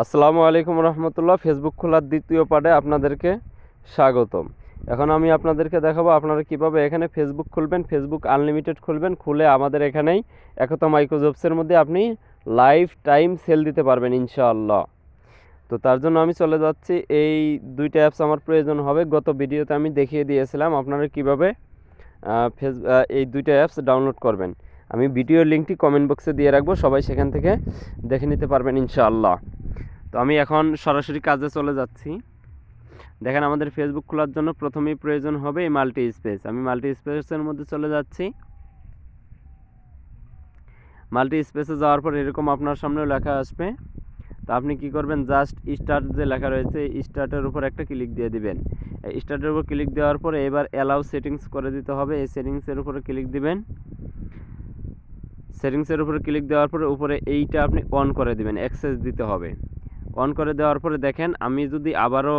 আসসালামু আলাইকুম রহমতুল্লাহ। ফেসবুক খোলার দ্বিতীয় পার্টে আপনাদেরকে স্বাগতম। এখন আমি আপনাদেরকে দেখাবো আপনারা কিভাবে এখানে ফেসবুক খুলবেন, ফেসবুক আনলিমিটেড খুলবেন। খুলে আমাদের এখানেই একতা মাইক্রোজবসের মধ্যে আপনি লাইফ টাইম সেল দিতে পারবেন ইনশাআল্লাহ। তো তার জন্য আমি চলে যাচ্ছি, এই দুইটা অ্যাপস আমার প্রয়োজন হবে। গত ভিডিওতে আমি দেখিয়ে দিয়েছিলাম আপনারা কিভাবে এই দুইটা অ্যাপস ডাউনলোড করবেন। আমি ভিডিওর লিঙ্কটি কমেন্ট বক্সে দিয়ে রাখবো, সবাই সেখান থেকে দেখে নিতে পারবেন ইনশাআল্লাহ। তো আমি এখন সরাসরি কাজে চলে যাচ্ছি। দেখেন, আমাদের ফেসবুক খোলার জন্য প্রথমেই প্রয়োজন হবে এই মাল্টি স্পেস। আমি মাল্টি স্পেসের মধ্যে চলে যাচ্ছি। মাল্টি স্পেসে যাওয়ার পর এরকম আপনার সামনে লেখা আসবে। তো আপনি কি করবেন, জাস্ট স্টার্ট যে লেখা রয়েছে স্টার্টের উপর একটা ক্লিক দিয়ে দিবেন। স্টার্টের উপর ক্লিক দেওয়ার পরে এবার অ্যালাউ সেটিংস করে দিতে হবে। এই সেটিংসের উপরে ক্লিক দিবেন। সেটিংসের উপরে ক্লিক দেওয়ার পরে উপরে এইটা আপনি অন করে দিবেন, অ্যাক্সেস দিতে হবে। অন করে দেওয়ার পরে দেখেন, আমি যদি আবারও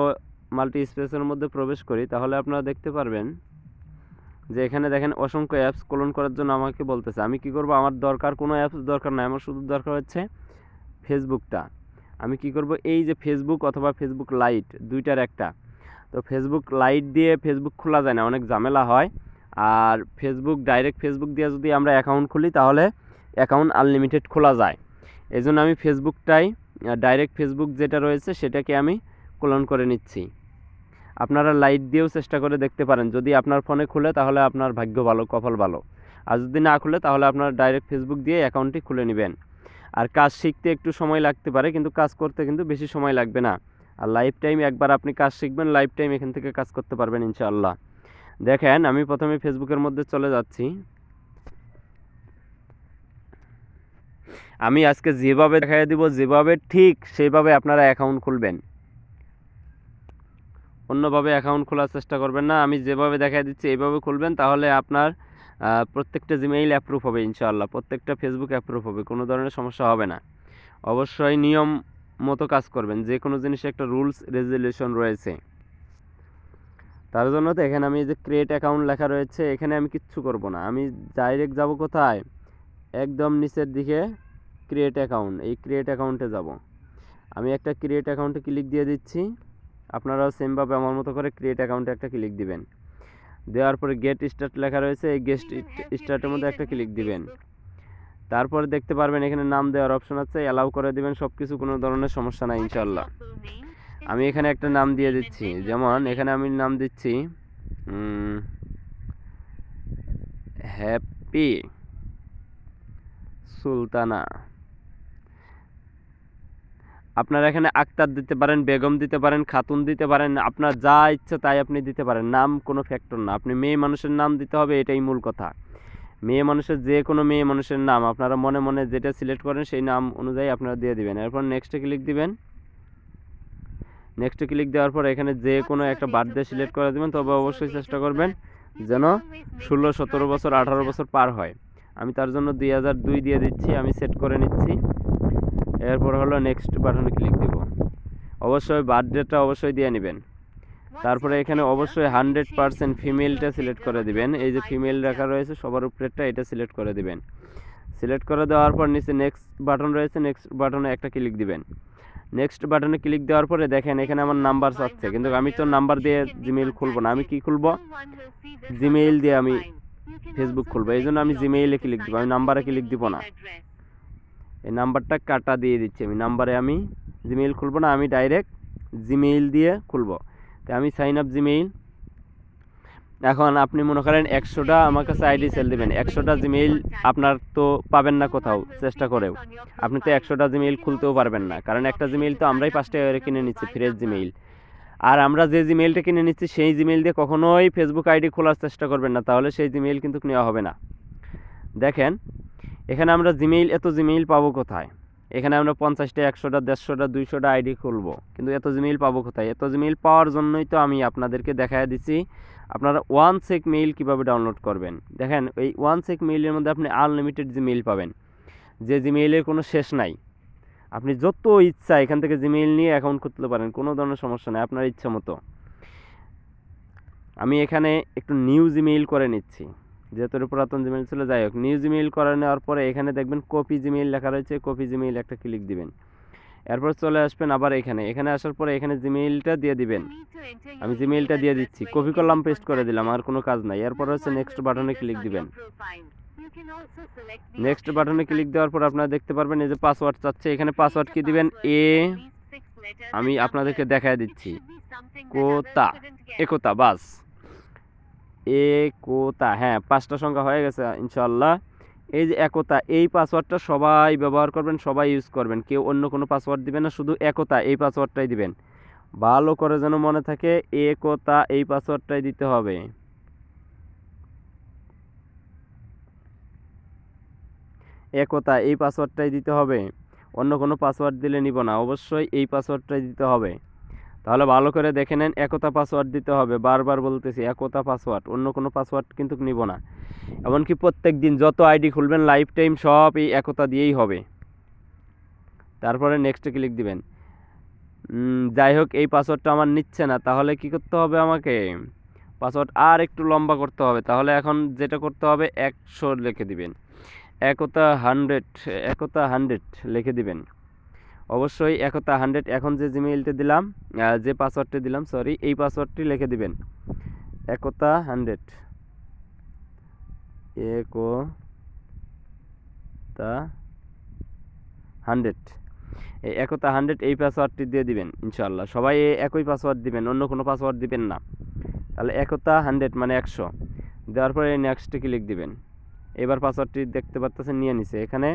মাল্টি স্পেসের মধ্যে প্রবেশ করি তাহলে আপনারা দেখতে পারবেন যে এখানে দেখেন অসংখ্য অ্যাপস ক্লোন করার জন্য আমাকে বলতেছে। আমি কি করব, আমার দরকার কোনো অ্যাপস দরকার নাই, আমার শুধু দরকার হচ্ছে ফেসবুকটা। আমি কি করব, এই যে ফেসবুক অথবা ফেসবুক লাইট দুইটার একটা। তো ফেসবুক লাইট দিয়ে ফেসবুক খোলা যায় না, অনেক ঝামেলা হয়। আর ফেসবুক ডাইরেক্ট ফেসবুক দিয়ে যদি আমরা অ্যাকাউন্ট খুলি তাহলে অ্যাকাউন্ট আনলিমিটেড খোলা যায়। এই জন্য আমি ফেসবুকটাই ডাইরেক্ট ফেসবুক যেটা রয়েছে সেটাকে আমি ক্লোন করে নিচ্ছি। আপনারা লাইট দিয়েও চেষ্টা করে দেখতে পারেন, যদি আপনার ফোনে খুলে তাহলে আপনার ভাগ্য ভালো, কপাল ভালো। আর যদি না খুলে তাহলে আপনার ডাইরেক্ট ফেসবুক দিয়ে অ্যাকাউন্টটি খুলে নেবেন। আর কাজ শিখতে একটু সময় লাগতে পারে, কিন্তু কাজ করতে কিন্তু বেশি সময় লাগবে না। আর লাইফ টাইম একবার আপনি কাজ শিখবেন, লাইফ টাইম এখান থেকে কাজ করতে পারবেন ইনশাআল্লাহ। দেখেন, আমি প্রথমে ফেসবুকের মধ্যে চলে যাচ্ছি। আমি আজকে যেভাবে দেখাই দিব, যেভাবে ঠিক সেইভাবে আপনারা অ্যাকাউন্ট খুলবেন, অন্যভাবে অ্যাকাউন্ট খোলার চেষ্টা করবেন না। আমি যেভাবে দেখাই দিচ্ছি এইভাবে খুলবেন, তাহলে আপনার প্রত্যেকটা জিমেইল অ্যাপ্রুভ হবে ইনশাআল্লাহ, প্রত্যেকটা ফেসবুক অ্যাপ্রুভ হবে, কোনো ধরনের সমস্যা হবে না। অবশ্যই নিয়ম মতো কাজ করবেন, যে কোনো জিনিসে একটা রুলস রেজুলেশন রয়েছে। তার জন্য তো এখানে আমি যে ক্রিয়েট অ্যাকাউন্ট লেখা রয়েছে এখানে আমি কিচ্ছু করব না। আমি ডাইরেক্ট যাব কোথায়, একদম নিচের দিকে ক্রিয়েট অ্যাকাউন্ট, এই ক্রিয়েট অ্যাকাউন্টে যাব। আমি একটা ক্রিয়েট অ্যাকাউন্টে ক্লিক দিয়ে দিচ্ছি। আপনারাও সেমভাবে আমার মতো করে ক্রিয়েট অ্যাকাউন্টে একটা ক্লিক দিবেন। দেওয়ার পরে গেট স্টার্ট লেখা রয়েছে, এই গেট স্টার্টের মধ্যে একটা ক্লিক দিবেন। তারপরে দেখতে পারবেন এখানে নাম দেওয়ার অপশন আছে, অ্যালাউ করে দিবেন সব কিছু, কোনো ধরনের সমস্যা নাই ইনশাআল্লাহ। আমি এখানে একটা নাম দিয়ে দিচ্ছি, যেমন এখানে আমি নাম দিচ্ছি হ্যাপি সুলতানা। আপনারা এখানে আক্তার দিতে পারেন, বেগম দিতে পারেন, খাতুন দিতে পারেন, আপনার যা ইচ্ছা তাই আপনি দিতে পারেন। নাম কোনো ফ্যাক্টর না, আপনি মেয়ে মানুষের নাম দিতে হবে, এটাই মূল কথা। মেয়ে মানুষের যে কোনো মেয়ে মানুষের নাম আপনারা মনে মনে যেটা সিলেক্ট করেন সেই নাম অনুযায়ী আপনারা দিয়ে দিবেন। এরপর নেক্সটে ক্লিক দিবেন। নেক্সটে ক্লিক দেওয়ার পর এখানে যে কোনো একটা বার্থডে সিলেক্ট করে দেবেন, তবে অবশ্যই চেষ্টা করবেন যেন 16, 17 বছর, 18 বছর পার হয়। আমি তার জন্য 2002 দিয়ে দিচ্ছি, আমি সেট করে নিচ্ছি। এরপর হলো নেক্সট বাটনে ক্লিক দেব। অবশ্যই বার্থডেটা অবশ্যই দিয়ে নেবেন। তারপরে এখানে অবশ্যই 100% ফিমেলটা সিলেক্ট করে দিবেন। এই যে ফিমেল লেখা রয়েছে সবার উপরেরটা, এটা সিলেক্ট করে দিবেন। সিলেক্ট করে দেওয়ার পর নিচে নেক্সট বাটন রয়েছে, নেক্সট বাটনে একটা ক্লিক দিবেন। নেক্সট বাটনে ক্লিক দেওয়ার পরে দেখেন এখানে আমার নাম্বার চাচ্ছে, কিন্তু আমি তো নাম্বার দিয়ে জিমেইল খুলবো না। আমি কি খুলবো, জিমেইল দিয়ে আমি ফেসবুক খুলবো। এই জন্য আমি জিমেইলে ক্লিক দিব, আমি নাম্বারে ক্লিক দিব না। এই নাম্বারটা কাটা দিয়ে দিচ্ছি। আমি নাম্বারে আমি জিমেইল খুলবো না, আমি ডাইরেক্ট জিমেইল দিয়ে খুলবো। তো আমি সাইন আপ জিমেইল। এখন আপনি মনে করেন 100টা আমার কাছে আইডি সেল দেবেন, 100টা জিমেইল আপনার তো পাবেন না কোথাও চেষ্টা করেও। আপনি তো 100টা জিমেইল খুলতেও পারবেন না, কারণ একটা জিমেইল তো আমরাই 5 টাকা করে কিনে নিচ্ছি, ফ্রেশ জিমেইল। আর আমরা যে জিমেইলটা কিনে নিচ্ছি সেই জিমেইল দিয়ে কখনোই ফেসবুক আইডি খোলার চেষ্টা করবেন না, তাহলে সেই জিমেইল কিন্তু নেওয়া হবে না। দেখেন এখানে আমরা জিমেইল, এত জিমেইল পাবো কোথায়? এখানে আমরা 50টা, 100টা, 150টা, 200টা আইডি খুলবো, কিন্তু এত জিমেইল পাবো কোথায়? এত জিমেইল পাওয়ার জন্যই তো আমি আপনাদেরকে দেখায় দিচ্ছি আপনারা ওয়ান চেক মেইল কীভাবে ডাউনলোড করবেন। দেখেন এই ওয়ান চেক মেইলের মধ্যে আপনি আনলিমিটেড জিমেইল পাবেন, যে জিমেইলের কোনো শেষ নাই। আপনি যত ইচ্ছা এখান থেকে জিমেইল নিয়ে অ্যাকাউন্ট করতে পারেন, কোনো ধরনের সমস্যা নেই, আপনার ইচ্ছা মতো। আমি এখানে একটু নিউ জিমেইল করে নিচ্ছি, যেহেতু পুরাতন জিমেইল ছিল। যাই হোক, নিউ জিমেইল করে নেওয়ার পরে এখানে দেখবেন কপি জিমেইল লেখা রয়েছে, কপি জিমেইল একটা ক্লিক দিবেন। এরপর চলে আসবেন আবার এখানে আসার পরে এখানে জিমেইলটা দিয়ে দিবেন। আমি জিমেইলটা দিয়ে দিচ্ছি, কপি করলাম, পেস্ট করে দিলাম, আর কোনো কাজ নাই। এরপর হচ্ছে নেক্সট বাটনে ক্লিক দিবেন। নেক্সট বাটনে ক্লিক দেওয়ার পর আপনারা দেখতে পারবেন এই যে পাসওয়ার্ড চাচ্ছে, এখানে পাসওয়ার্ড কি দিবেন, আমি আপনাদেরকে দেখায় দিচ্ছি, একতা, বাস একতা। হ্যাঁ, 5টা সংখ্যা হয়ে গেছে ইনশাআল্লাহ। এই যে একতা, এই পাসওয়ার্ডটা সবাই ব্যবহার করবেন, সবাই ইউজ করবেন, কেউ অন্য কোনো পাসওয়ার্ড দিবেন না, শুধু একতা এই পাসওয়ার্ডটাই দিবেন। ভালো করে যেন মনে থাকে, একতা এই পাসওয়ার্ডটাই দিতে হবে। একতা এই পাসওয়ার্ডটাই দিতে হবে, অন্য কোনো পাসওয়ার্ড দিলে নিব না, অবশ্যই এই পাসওয়ার্ডটাই দিতে হবে। তাহলে ভালো করে দেখে নেন, একতা পাসওয়ার্ড দিতে হবে, বারবার বলতেছি একতা পাসওয়ার্ড, অন্য কোনো পাসওয়ার্ড কিন্তু নিব না। এমনকি প্রত্যেক দিন যত আইডি খুলবেন লাইফ টাইম সব এই একতা দিয়েই হবে। তারপরে নেক্সটে ক্লিক দিবেন। যাই হোক, এই পাসওয়ার্ডটা আমার নিচ্ছে না, তাহলে কি করতে হবে, আমাকে পাসওয়ার্ড আর একটু লম্বা করতে হবে। তাহলে এখন যেটা করতে হবে, 100 লিখে দিবেন, একতা 100 লিখে দিবেন। অবশ্যই একতা 100। এখন যে জিমেইলটা দিলাম, যে পাসওয়ার্ডটা দিলাম, সরি, এই পাসওয়ার্ডটি লিখে দিবেন, একতা 100, একতা 100, এই একতা 100 এই পাসওয়ার্ডটি দিয়ে দিবেন ইনশাআল্লাহ। সবাই একই পাসওয়ার্ড দিবেন, অন্য কোনো পাসওয়ার্ড দিবেন না। তাহলে একতা 100 মানে 100 দেওয়ার পরে নেক্সটে ক্লিক দিবেন। এবার পাসওয়ার্ডটি দেখতে পাচ্ছেন নিয়ে নিছে, এখানে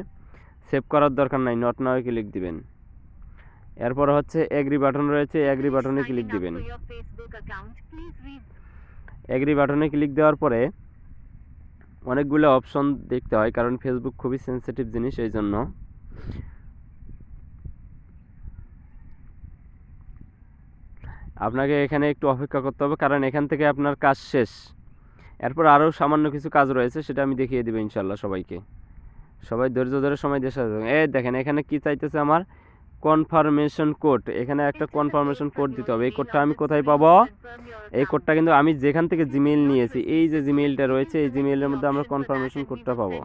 সেভ করার দরকার নাই, নট নাও ক্লিক দিবেন। এরপর হচ্ছে এগ্রি বাটন রয়েছে, এগ্রি বাটনে ক্লিক দিবেন। এগ্রি বাটনে ক্লিক দেওয়ার পরে অনেকগুলো অপশন দেখতে হয়, কারণ ফেসবুক খুবই সেনসিটিভ জিনিস, এই জন্য আপনাকে এখানে একটু অপেক্ষা করতে হবে, কারণ এখান থেকে আপনার কাজ শেষ। এরপর আরও সামান্য কিছু কাজ রয়েছে, সেটা আমি দেখিয়ে দেবো ইনশাল্লাহ সবাইকে। সবাই ধৈর্য ধরে সময় দেশে দেখেন এখানে কি চাইতেছে আমার, কনফার্মেশন কোড। এখানে একটা কনফার্মেশন কোড দিতে হবে। এই কোডটা আমি কোথায় পাবো, এই কোডটা কিন্তু আমি যেখান থেকে জিমেইল নিয়েছি, এই যে জিমেইলটা রয়েছে, এই জিমেইলের মধ্যে আমরা কনফার্মেশন কোডটা পাবো।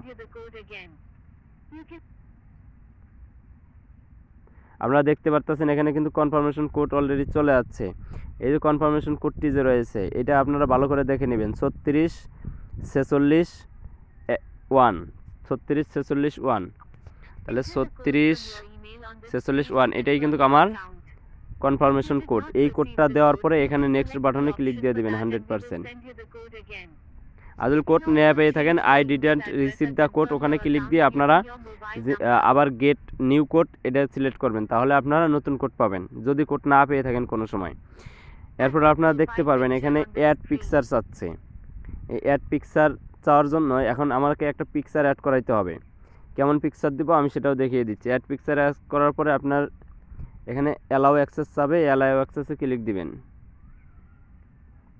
আপনারা দেখতে পারতেছেন এখানে কিন্তু কনফার্মেশন কোড অলরেডি চলে যাচ্ছে। এই যে কনফার্মেশন কোডটি যে রয়েছে, এটা আপনারা ভালো করে দেখে নেবেন, 3646 1, 3646 1। তাহলে 3646 1 এটাই কিন্তু আমার কনফার্মেশন কোড। এই কোডটা দেওয়ার পরে এখানে নেক্সট বাটনে ক্লিক দিয়ে দিবেন 100%। আদল কোড নেওয়া পেয়ে থাকেন, I didn't receive the code, ওখানে ক্লিক দিয়ে আপনারা আবার গেট নিউ কোড এটা সিলেক্ট করবেন, তাহলে আপনারা নতুন কোড পাবেন যদি কোড না পেয়ে থাকেন কোনো সময়। এরপর আপনারা দেখতে পারবেন এখানে অ্যাড পিকচার চাচ্ছে। এই অ্যাড পিকচার চাওয়ার জন্য এখন আমাকে একটা পিকচার অ্যাড করাইতে হবে। কেমন পিকচার দিব আমি সেটাও দেখিয়ে দিচ্ছি। অ্যাড পিকচার অ্যাড করার পরে আপনার এখানে অ্যালাউ অ্যাক্সেস চাবে, অ্যালাউ অ্যাক্সেসে ক্লিক দিবেন।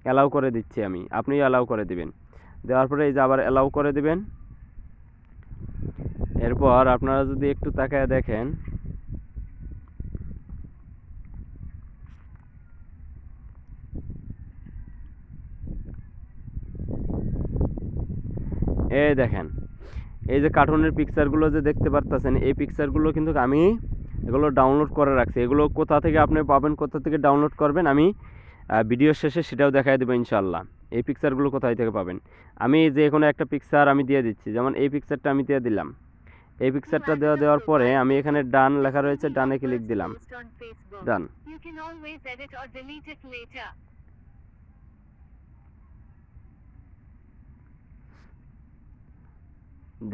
অ্যালাউ করে দিচ্ছি আমি, আপনিও অ্যালাউ করে দিবেন। দেওয়ার পরে এই যে আবার অ্যালাউ করে দিবেন। এরপর আপনারা যদি একটু তাকায় দেখেন, এই দেখেন এই যে কার্টুনের পিকচারগুলো যে দেখতে পারতেছেন, এই পিকচারগুলো কিন্তু আমি এগুলো ডাউনলোড করে রাখছি। এগুলো কোথা থেকে আপনি পাবেন, কোথা থেকে ডাউনলোড করবেন, আমি ভিডিওর শেষে সেটাও দেখাই দেবো ইনশাল্লাহ। এই পিকচারগুলো কোথায় থেকে পাবেন, আমি যে কোনো একটা পিকচার আমি দিয়ে দিচ্ছি। যেমন এই পিকচারটা আমি দিয়ে দিলাম। এই পিকচারটা দেওয়ার পরে আমি এখানে ডান লেখা রয়েছে, ডানে ক্লিক দিলাম, ডান।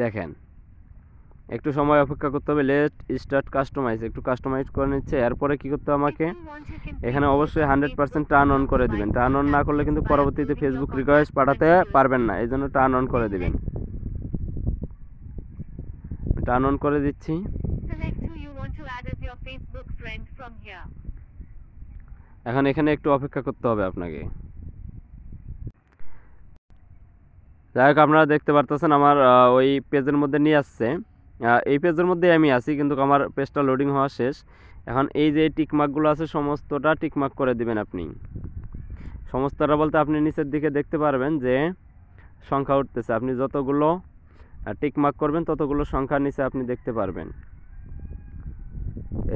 দেখেন একটু সময় অপেক্ষা করতে হবে, লেট স্টার্ট কাস্টমাইজ, একটু কাস্টমাইজ করে নিচ্ছে। এরপরে কি করতে হবে আমাকে, এখানে অবশ্যই 100% টার্ন অন করে দিবেন। টার্ন অন না করলে কিন্তু পরবর্তীতে ফেসবুক রিকোয়েস্ট পাঠাতে পারবেন না, এই জন্য টার্ন অন করে দিবেন। টার্ন অন করে দিচ্ছি। এখন এখানে একটু অপেক্ষা করতে হবে আপনাকে। যাই হোক, আপনারা দেখতে পারতেছেন আমার ওই পেজের মধ্যে নিয়ে আসছে। এই পেজের মধ্যে আমি আছি, কিন্তু আমার পেজটা লোডিং হওয়া শেষ। এখন এই যে টিকমার্কগুলো আছে সমস্তটা টিকমার্ক করে দিবেন আপনি। সমস্তটা বলতে আপনি নিচের দিকে দেখতে পারবেন যে সংখ্যা উঠতেছে, আপনি যতগুলো টিকমার্ক করবেন ততগুলো সংখ্যার নিচে আপনি দেখতে পারবেন।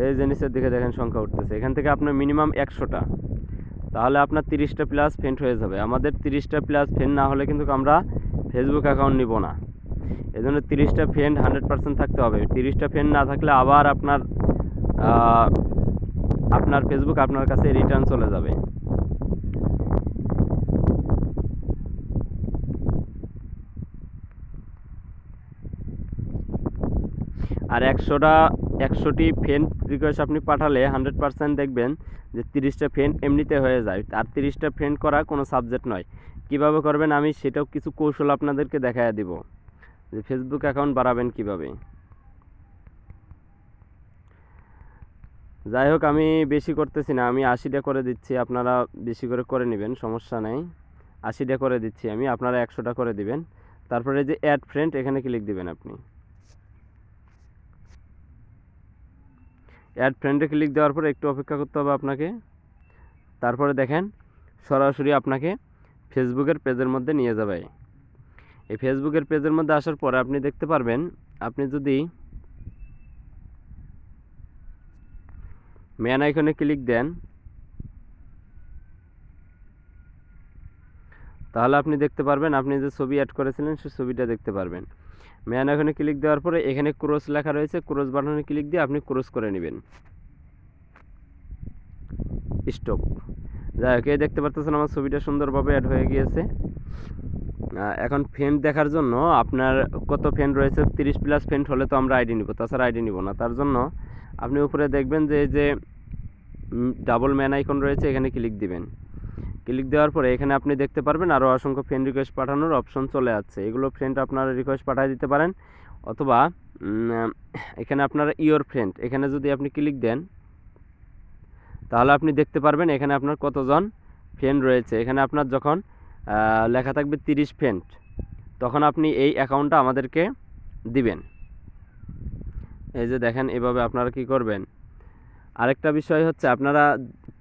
এই যে নিচের দিকে দেখেন সংখ্যা উঠতেছে, এখান থেকে আপনার মিনিমাম 100টা, তাহলে আপনার 30টা প্লাস ফ্রেন্ড হয়ে যাবে। আমাদের 30টা প্লাস ফ্রেন্ড না হলে কিন্তু আমরা ফেসবুক অ্যাকাউন্ট নিব না। এই জন্য 30টা ফ্রেন্ড 100% থাকতে হবে। 30টা ফ্রেন্ড না থাকলে আবার আপনার ফেসবুক আপনার কাছে রিটার্ন চলে যাবে। আর 100টি ফ্রেন্ড রিকোয়েস্ট আপনি পাঠালে 100% দেখবেন যে 30টা ফ্রেন্ড এমনিতে হয়ে যায়। আর 30টা ফ্রেন্ড করা কোনো সাবজেক্ট নয়। কিভাবে করবেন আমি সেটাও কিছু কৌশল আপনাদেরকে দেখায় দিব, যে ফেসবুক অ্যাকাউন্ট বাড়াবেন কিভাবে। যাই হোক, আমি বেশি করতেছি না, আমি 80টা করে দিচ্ছি, আপনারা বেশি করে নেবেন, সমস্যা নেই। 80টা করে দিচ্ছি আমি, আপনারা 100টা করে দিবেন। তারপরে যে অ্যাড ফ্রেন্ড, এখানে ক্লিক দিবেন আপনি। অ্যাড ফ্রেন্ডে ক্লিক দেওয়ার পরে একটু অপেক্ষা করতে হবে আপনাকে। তারপরে দেখেন সরাসরি আপনাকে ফেসবুকের পেজের মধ্যে নিয়ে যাবে। এই ফেসবুকের পেজের মধ্যে আসার পরে আপনি দেখতে পারবেন, আপনি যদি ম্যান আইকনে ক্লিক দেন তাহলে আপনি দেখতে পারবেন আপনি যে ছবি অ্যাড করেছিলেন সেই ছবিটা দেখতে পারবেন। ম্যান আইকনে ক্লিক দেওয়ার পরে এখানে ক্রস লেখা রয়েছে, ক্রস বাটনে ক্লিক দিয়ে আপনি ক্রস করে নেবেন। স্টপ। যাই হোক, এই দেখতে পাচ্ছেন আমার ছবিটা সুন্দরভাবে অ্যাড হয়ে গিয়েছে। এখন ফ্রেন্ড দেখার জন্য আপনার কত ফ্রেন্ড রয়েছে, 30 প্লাস ফ্রেন্ড হলে তো আমরা আইডি নিব, তাছাড়া আইডি নিব না। তার জন্য আপনি উপরে দেখবেন যে এই যে ডাবল ম্যান আইকন রয়েছে, এখানে ক্লিক দিবেন। ক্লিক দেওয়ার পরে এখানে আপনি দেখতে পারবেন আরও অসংখ্য ফ্রেন্ড রিকোয়েস্ট পাঠানোর অপশন চলে আসছে। এগুলো ফ্রেন্ড আপনারা রিকোয়েস্ট পাঠিয়ে দিতে পারেন, অথবা এখানে আপনারা ইওর ফ্রেন্ড, এখানে যদি আপনি ক্লিক দেন তাহলে আপনি দেখতে পারবেন এখানে আপনার কতজন ফ্রেন্ড রয়েছে। এখানে আপনার যখন লেখা থাকবে 30 ফ্রেন্ড, তখন আপনি এই অ্যাকাউন্টটা আমাদেরকে দিবেন। এই যে দেখেন, এভাবে আপনারা কি করবেন। আরেকটা বিষয় হচ্ছে, আপনারা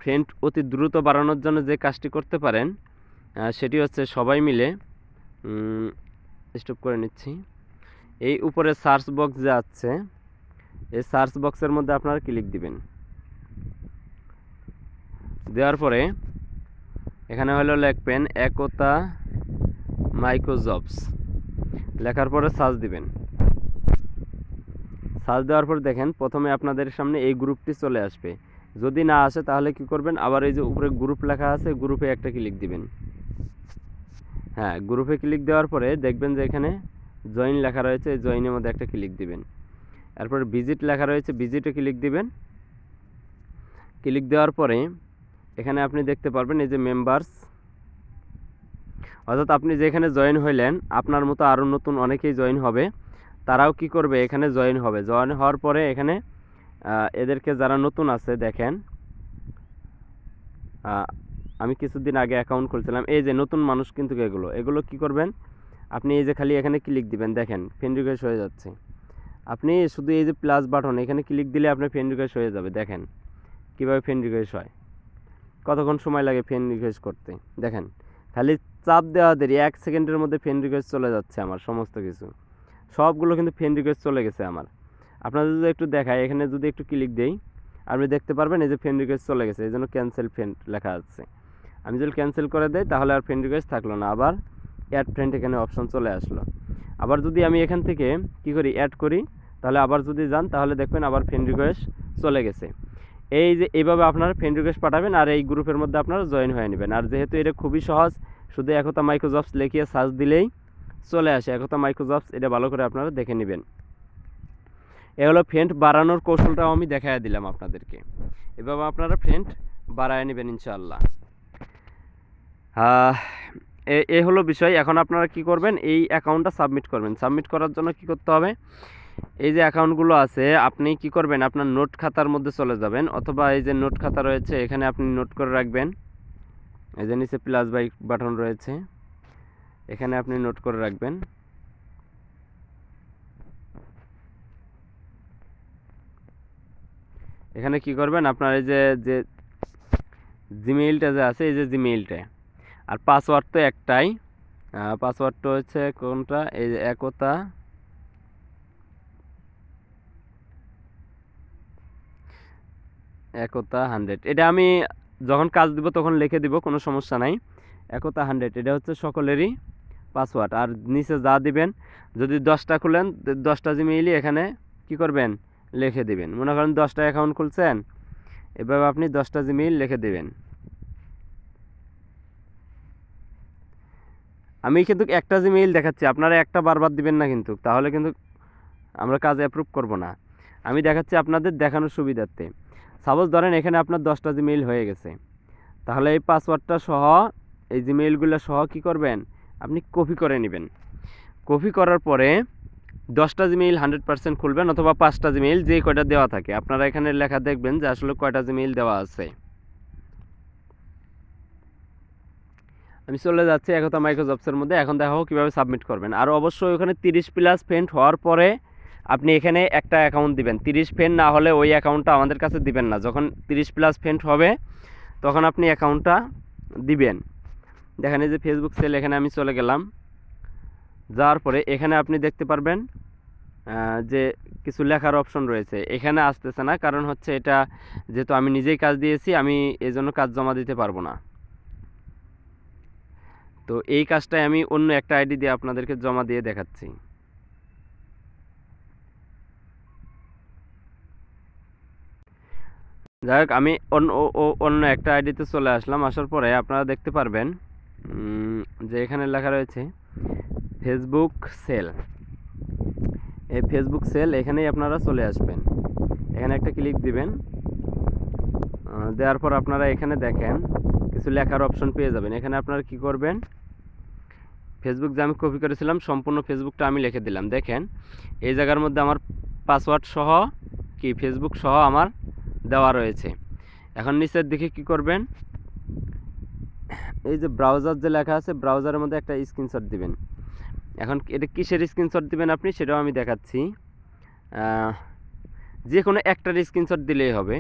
ফ্রেন্ড অতি দ্রুত বাড়ানোর জন্য যে কাজটি করতে পারেন সেটি হচ্ছে সবাই মিলে স্টপ করে নিচ্ছি। এই উপরে সার্চ বক্স যে আছে, এই সার্চ বক্সের মধ্যে আপনারা ক্লিক দিবেন। দেওয়ার পরে এখানে হলো লিখবেন একতা মাইক্রোজবস, লেখার পরে সার্চ দিবেন। সার্চ দেওয়ার পর দেখেন প্রথমে আপনাদের সামনে এই গ্রুপটি চলে আসবে। যদি না আসে তাহলে কি করবেন, আবার এই যে উপরে গ্রুপ লেখা আছে, গ্রুপে একটা ক্লিক দিবেন। হ্যাঁ, গ্রুপে ক্লিক দেওয়ার পরে দেখবেন যে এখানে জয়েন লেখা রয়েছে, এই জয়েনের মধ্যে একটা ক্লিক দিবেন। এরপর ভিজিট লেখা রয়েছে, ভিজিটে ক্লিক দিবেন। ক্লিক দেওয়ার পরে এখানে আপনি দেখতে পারবেন এই যে মেম্বার্স, অর্থাৎ আপনি যেখানে জয়েন হইলেন আপনার মতো আরও নতুন অনেকেই জয়েন হবে, তারাও কি করবে এখানে জয়েন হবে। জয়েন হওয়ার পরে এখানে এদেরকে যারা নতুন আছে, দেখেন আমি কিছুদিন আগে অ্যাকাউন্ট খুলছিলাম, এই যে নতুন মানুষ কিন্তু এগুলো কি করবেন, আপনি এই যে খালি এখানে ক্লিক দিবেন। দেখেন ফ্রেন্ড রিকোয়েস্ট হয়ে যাচ্ছে। আপনি শুধু এই যে প্লাস বাটন, এখানে ক্লিক দিলে আপনার ফ্রেন্ড রিকোয়েস্ট হয়ে যাবে। দেখেন কীভাবে ফ্রেন্ড রিকোয়েস্ট হয়, কতক্ষণ সময় লাগে ফ্রেন্ড রিকোয়েস্ট করতে। দেখেন খালি চাপ দেওয়া দেরি, 1 সেকেন্ডের মধ্যে ফ্রেন্ড রিকোয়েস্ট চলে যাচ্ছে আমার, সমস্ত কিছু সবগুলো কিন্তু ফ্রেন্ড রিকোয়েস্ট চলে গেছে আমার। আপনাদের যদি একটু দেখায়, এখানে যদি একটু ক্লিক দেই আপনি দেখতে পারবেন এই যে ফ্রেন্ড রিকোয়েস্ট চলে গেছে, এই জন্য ক্যান্সেল ফ্রেন্ড লেখা আছে। আমি যদি ক্যান্সেল করে দেই তাহলে আর ফ্রেন্ড রিকোয়েস্ট থাকলো না, আবার অ্যাড ফ্রেন্ড এখানে অপশন চলে আসলো। আবার যদি আমি এখান থেকে কি করি, অ্যাড করি, তাহলে আবার যদি যান তাহলে দেখবেন আবার ফ্রেন্ড রিকোয়েস্ট চলে গেছে। এই যে এইভাবে আপনারা ফ্রেন্ড রিকোয়েস্ট পাঠাবেন আর এই গ্রুপের মধ্যে আপনারা জয়েন হয়ে নেবেন। আর যেহেতু এটা খুবই সহজ, শুধু একতা মাইক্রোজবস লিখিয়ে সার্চ দিলেই চলে আসে একতা মাইক্রোজবস, এটা ভালো করে আপনারা দেখে নেবেন। এ হলো ফ্রেন্ড বাড়ানোর কৌশলটাও আমি দেখায় দিলাম আপনাদেরকে, এভাবে আপনারা ফ্রেন্ড বাড়ায় নেবেন ইনশাআল্লাহ। এ হলো বিষয়। এখন আপনারা কি করবেন, এই অ্যাকাউন্টটা সাবমিট করবেন। সাবমিট করার জন্য কি করতে হবে, এই যে অ্যাকাউন্টগুলো আছে আপনি কি করবেন, আপনার নোট খাতার মধ্যে চলে যাবেন, অথবা এই যে নোট খাতা রয়েছে এখানে আপনি নোট করে রাখবেন। এই যে নিচে প্লাস বাটন রয়েছে, এখানে আপনি নোট করে রাখবেন। এখানে কি করবেন, আপনার এই যে জিমেইলটা যে আছে, এই যে জিমেইলটা, আর পাসওয়ার্ড তো একটাই, পাসওয়ার্ডটা হচ্ছে কোনটা, এই যে একতা একতা 100, এটা আমি যখন কাজ দিব তখন লিখে দিব, কোনো সমস্যা নাই। একতা 100 এটা হচ্ছে সকলেরই পাসওয়ার্ড। আর নিচে যা দিবেন, যদি 10টা খুলেন 10টা জিমেইলই এখানে কি করবেন, লিখে দিবেন। মনে করেন 10টা অ্যাকাউন্ট খুলছেন, এভাবে আপনি 10টা জিমেইল লিখে দিবেন। আমি কিন্তু একটা জিমেইল দেখাচ্ছি, আপনারা একটা বারবার দিবেন না কিন্তু, তাহলে কিন্তু আমরা কাজ অ্যাপ্রুভ করব না। আমি দেখাচ্ছি আপনাদের দেখানোর সুবিধার্থে। সাপোজ ধরেন এখানে আপনার 10টা জিমেইল হয়ে গেছে, তাহলে এই পাসওয়ার্ডটা সহ এই জিমেইলগুলো সহ কি করবেন, আপনি কপি করে নেবেন। কপি করার পরে 10টা জিমেইল 100% খুলবেন, অথবা 5টা জিমেইল যে কয়টা দেওয়া থাকে, আপনারা এখানে লেখা দেখবেন যে আসলে কয়টা জিমেইল দেওয়া আছে। আমি চলে যাচ্ছি একতা মাইক্রোজবসের মধ্যে। এখন দেখাবো কীভাবে সাবমিট করবেন। আর অবশ্যই ওখানে 30+ ফ্রেন্ড হওয়ার পরে আপনি এখানে একটা অ্যাকাউন্ট দিবেন। 30 ফ্রেন্ড না হলে ওই অ্যাকাউন্টটা আমাদের কাছে দিবেন না। যখন 30+ ফ্রেন্ড হবে তখন আপনি অ্যাকাউন্টটা দিবেন। দেখেন এই যে ফেসবুক সেল, এখানে আমি চলে গেলাম। যাওয়ার পরে এখানে আপনি দেখতে পারবেন যে কিছু লেখার অপশন রয়েছে। এখানে আসতেছে না, কারণ হচ্ছে এটা যেহেতু আমি নিজেই কাজ দিয়েছি, আমি এজন্য কাজ জমা দিতে পারবো না। তো এই কাজটাই আমি অন্য একটা আইডি দিয়ে আপনাদেরকে জমা দিয়ে দেখাচ্ছি। যাই হোক, আমি অন্য একটা আইডিতে চলে আসলাম। আসার পরে আপনারা দেখতে পারবেন যে এখানে লেখা রয়েছে ফেসবুক সেল। এই ফেসবুক সেল এখানেই আপনারা চলে আসবেন। এখানে একটা ক্লিক দিবেন। দেওয়ার পর আপনারা এখানে দেখেন কিছু লেখার অপশন পেয়ে যাবেন। এখানে আপনারা কি করবেন, ফেসবুক যে আমি কপি করেছিলাম সম্পূর্ণ ফেসবুকটা আমি লিখে দিলাম। দেখেন এই জায়গার মধ্যে আমার পাসওয়ার্ড সহ কি ফেসবুক সহ আমার দেওয়া রয়েছে। এখন নিচের দিকে কি করবেন, এই যে ব্রাউজার যে লেখা আছে, ব্রাউজারের মধ্যে একটা স্ক্রিনশট দিবেন। এখন এটা কিসের স্ক্রিনশট দিবেন আপনি, সেটাও আমি দেখাচ্ছি। যে কোনো একটার স্ক্রিনশট দিলেই হবে।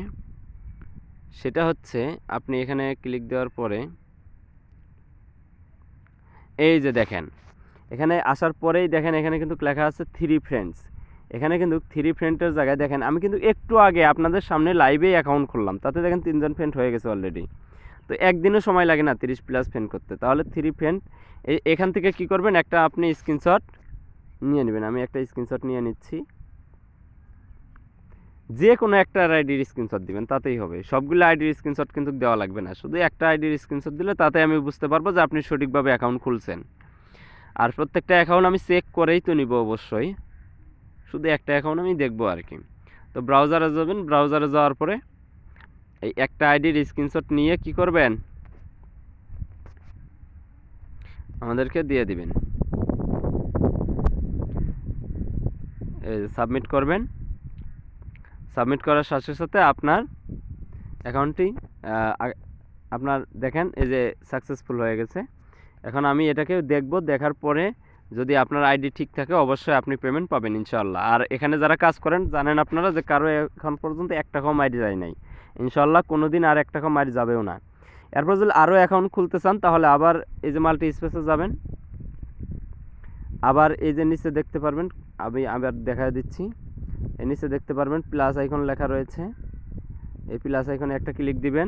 সেটা হচ্ছে আপনি এখানে ক্লিক দেওয়ার পরে এই যে দেখেন, এখানে আসার পরেই দেখেন এখানে কিন্তু লেখা আছে 3 ফ্রেন্ডস। এখানে কিন্তু 3 ফ্রেন্ডের জায়গায় দেখেন আমি কিন্তু একটু আগে আপনাদের সামনে লাইভেই অ্যাকাউন্ট খুললাম, তাতে দেখেন 3 জন ফ্রেন্ড হয়ে গেছে অলরেডি। তো একদিনও সময় লাগে না 30+ ফ্রেন্ড করতে। তাহলে 3 ফ্রেন্ড এখান থেকে কি করবেন, একটা আপনি স্ক্রিনশট নিয়ে নেবেন। আমি একটা স্ক্রিনশট নিয়ে নিচ্ছি। যে কোনো একটা আইডির স্ক্রিনশট দিবেন, তাতেই হবে। সবগুলো আইডির স্ক্রিনশট কিন্তু দেওয়া লাগবে না, শুধু একটা আইডির স্ক্রিনশট দিলে তাতে আমি বুঝতে পারবো যে আপনি সঠিকভাবে অ্যাকাউন্ট খুলছেন। আর প্রত্যেকটা অ্যাকাউন্ট আমি চেক করেই তো নিব অবশ্যই, শুধু একটা অ্যাকাউন্ট আমি দেখবো আর কি। তো ব্রাউজারে যাবেন, ব্রাউজারে যাওয়ার পরে এই একটা আইডির স্ক্রিনশট নিয়ে কি করবেন, আমাদেরকে দিয়ে দিবেন। সাবমিট করবেন। সাবমিট করার সাথে সাথে আপনার অ্যাকাউন্টটি আপনার দেখেন এই যে সাকসেসফুল হয়ে গেছে। এখন আমি এটাকে দেখব, দেখার পরে যদি আপনার আইডি ঠিক থাকে অবশ্যই আপনি পেমেন্ট পাবেন ইনশাআল্লাহ। আর এখানে যারা কাজ করেন জানেন আপনারা যে কারো এখন পর্যন্ত 1 টাকাও আইডি যায় নাই। ইনশাআল্লাহ কোনো দিন আর 1 টাকাও আইডি যাবেও না। এরপর যদি আরও অ্যাকাউন্ট খুলতে চান তাহলে আবার এই যে মাল্টি স্পেসে যাবেন। আবার এই যে নিচে দেখতে পারবেন, আমি আবার দেখা দিচ্ছি, এই নিচে দেখতে পারবেন প্লাস আইকন লেখা রয়েছে। এই প্লাস আইকনে একটা ক্লিক দিবেন।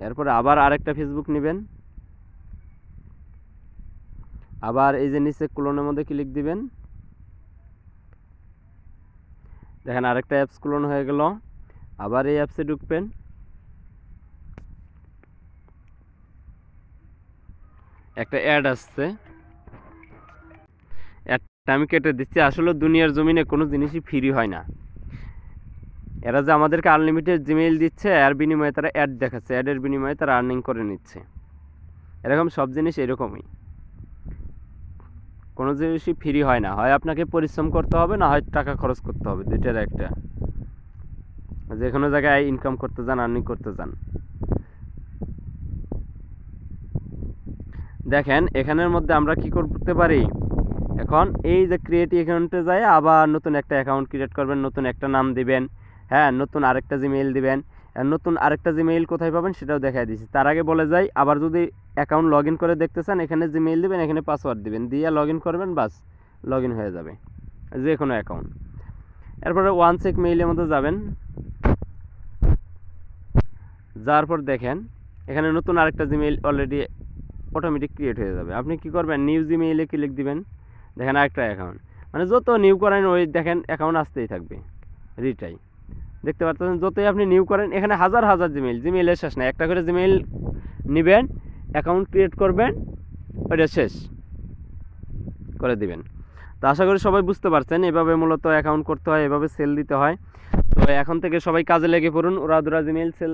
এরপরে আবার আরেকটা ফেসবুক নেবেন। আবার এই যে নিচে ক্লোনের মধ্যে ক্লিক দিবেন। দেখেন আরেকটা অ্যাপস ক্লোন হয়ে গেল। আবার এই অ্যাপসে ঢুকবেন। একটা অ্যাড আসছে, অ্যাডটা আমি কেটে দিচ্ছি। আসলে দুনিয়ার জমিনে কোনো জিনিসই ফ্রি হয় না। এরা যে আমাদেরকে আনলিমিটেড জিমেইল দিচ্ছে, এর বিনিময়ে তারা অ্যাড দেখাচ্ছে, অ্যাডের বিনিময়ে তারা আর্নিং করে নিচ্ছে। এরকম সব জিনিস এরকমই, কোনো জিনিসই ফ্রি হয় না। হয় আপনাকে পরিশ্রম করতে হবে, না হয় টাকা খরচ করতে হবে, দুইটার একটা। যে কোনো জায়গায় ইনকাম করতে যান, আর্নিং করতে যান। দেখেন এখানের মধ্যে আমরা কি করতে পারি, এখন এই যে ক্রিয়েট অ্যাকাউন্টে যায় আবার নতুন একটা অ্যাকাউন্ট ক্রিয়েট করবেন, নতুন একটা নাম দিবেন, হ্যাঁ, নতুন আরেকটা জিমেইল দিবেন। নতুন আরেকটা জিমেইল কোথায় পাবেন সেটাও দেখাই দিচ্ছি। তার আগে বলে যাই, আবার যদি অ্যাকাউন্ট লগ ইন করে দেখতে চান, এখানে জিমেইল দিবেন, এখানে পাসওয়ার্ড দিবেন, দিয়ে লগ ইন করবেন, বাস লগ ইন হয়ে যাবে যে কোনো অ্যাকাউন্ট। এরপরে ওয়ান চেক মেইলের মধ্যে যাবেন। যাওয়ার পর দেখেন এখানে নতুন আরেকটা জিমেইল অলরেডি অটোমেটিক ক্রিয়েট হয়ে যাবে। আপনি কি করবেন, নিউ জিমেইলে ক্লিক দিবেন, দেখেন আরেকটা অ্যাকাউন্ট, মানে যত নিউ করেন ওই দেখেন অ্যাকাউন্ট আসতেই থাকবে রিটাই। দেখতে পাচ্ছেন যতই আপনি নিউ করেন এখানে হাজার হাজার জিমেইলের শেষ নাই, একটা করে জিমেইল নেবেন, অ্যাকাউন্ট ক্রিয়েট করবেন, ওইটা শেষ করে দিবেন। তো আশা করি সবাই বুঝতে পারছেন এভাবে মূলত অ্যাকাউন্ট করতে হয়, এভাবে সেল দিতে হয়। তো এখন থেকে সবাই কাজে লেগে পড়ুন, উড়াধুরা Gmail sell,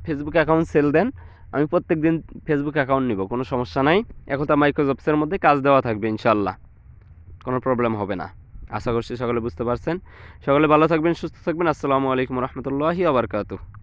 Facebook account sell দেন। আমি প্রত্যেক দিন ফেসবুক অ্যাকাউন্ট নিব, কোনো সমস্যা নাই। এখন তো মাইক্রোজবসের মধ্যে কাজ দেওয়া থাকবে ইনশাল্লাহ, কোনো প্রবলেম হবে না। আশা করছি সকলে বুঝতে পারছেন। সকলে ভালো থাকবেন, সুস্থ থাকবেন। আসসালামু আলাইকুম রহমতুল্লাহি ওয়া বারাকাতুহু।